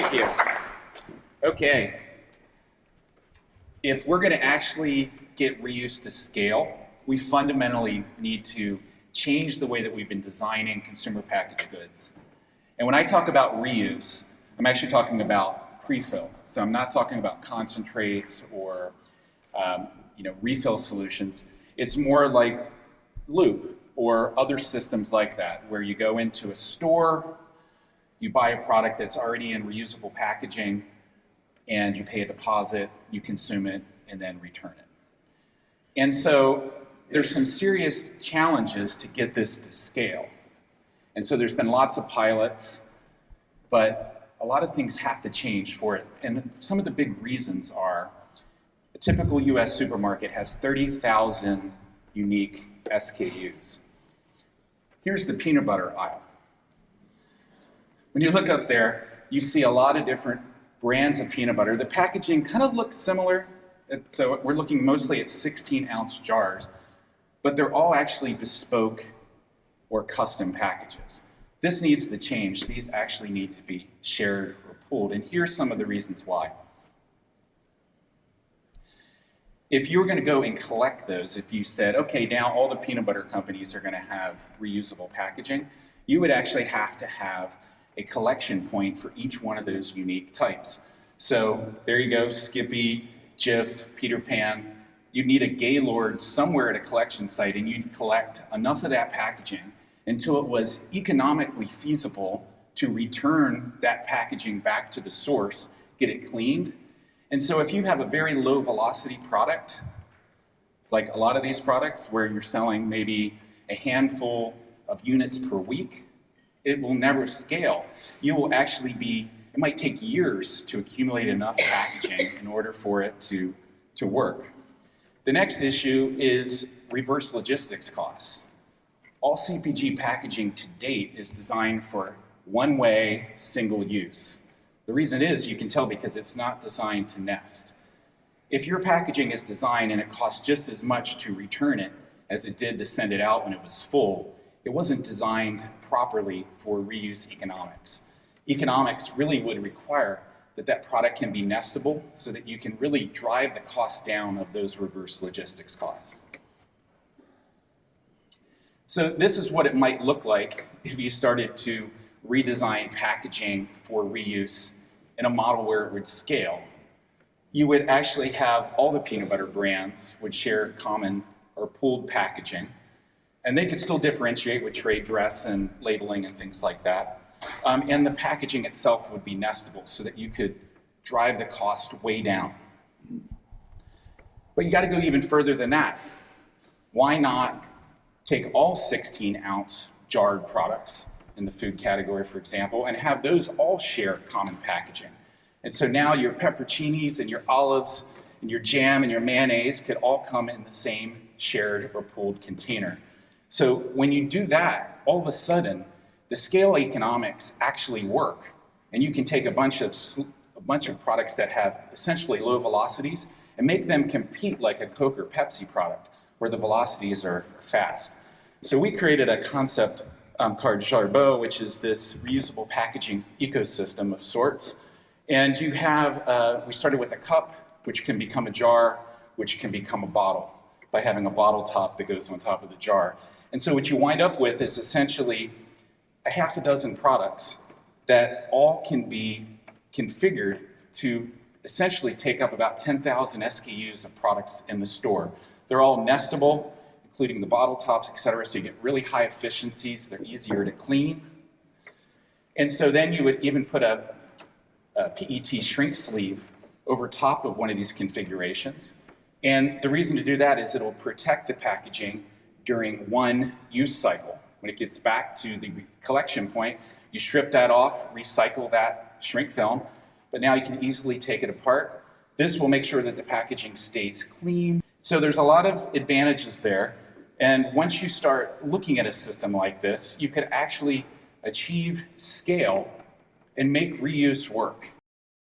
Thank you. Okay. If we're going to actually get reuse to scale, we fundamentally need to change the way that we've been designing consumer packaged goods. And when I talk about reuse, I'm actually talking about pre-fill. So I'm not talking about concentrates or refill solutions. It's more like Loop or other systems like that, where you go into a store, you buy a product that's already in reusable packaging, and you pay a deposit, you consume it, and then return it. And so there's some serious challenges to get this to scale. And so there's been lots of pilots, but a lot of things have to change for it. And some of the big reasons are a typical US supermarket has 30,000 unique SKUs. Here's the peanut butter aisle. When you look up there, you see a lot of different brands of peanut butter. The packaging kind of looks similar. So we're looking mostly at 16-ounce jars, but they're all actually bespoke or custom packages. This needs to change. These actually need to be shared or pooled, and here's some of the reasons why. If you were going to go and collect those, if you said, okay, now all the peanut butter companies are going to have reusable packaging, you would actually have to have a collection point for each one of those unique types. So there you go, Skippy, Jif, Peter Pan. You'd need a Gaylord somewhere at a collection site, and you'd collect enough of that packaging until it was economically feasible to return that packaging back to the source, get it cleaned. And so if you have a very low velocity product, like a lot of these products where you're selling maybe a handful of units per week, it will never scale. You will actually it might take years to accumulate enough packaging in order for it to work. The next issue is reverse logistics costs. All CPG packaging to date is designed for one-way, single use. The reason is, you can tell because it's not designed to nest. If your packaging is designed and it costs just as much to return it as it did to send it out when it was full, it wasn't designed properly for reuse economics. Economics really would require that product can be nestable so that you can really drive the cost down of those reverse logistics costs. So this is what it might look like if you started to redesign packaging for reuse in a model where it would scale. You would actually have all the peanut butter brands would share common or pooled packaging, and they could still differentiate with trade dress and labeling and things like that. And the packaging itself would be nestable so that you could drive the cost way down. But you got to go even further than that. Why not take all 16-ounce jarred products in the food category, for example, and have those all share common packaging? And so now your pepperoncinis and your olives and your jam and your mayonnaise could all come in the same shared or pooled container. So when you do that, all of a sudden, the scale economics actually work, and you can take a bunch of products that have essentially low velocities and make them compete like a Coke or Pepsi product, where the velocities are fast. So we created a concept called Jarbot, which is this reusable packaging ecosystem of sorts. And you have, we started with a cup, which can become a jar, which can become a bottle by having a bottle top that goes on top of the jar. And so what you wind up with is essentially a half a dozen products that all can be configured to essentially take up about 10,000 SKUs of products in the store. They're all nestable, including the bottle tops, et cetera, so you get really high efficiencies. They're easier to clean. And so then you would even put a PET shrink sleeve over top of one of these configurations. And the reason to do that is it'll protect the packaging during one use cycle. When it gets back to the collection point, you strip that off, recycle that shrink film, but now you can easily take it apart. This will make sure that the packaging stays clean. So there's a lot of advantages there. And once you start looking at a system like this, you could actually achieve scale and make reuse work.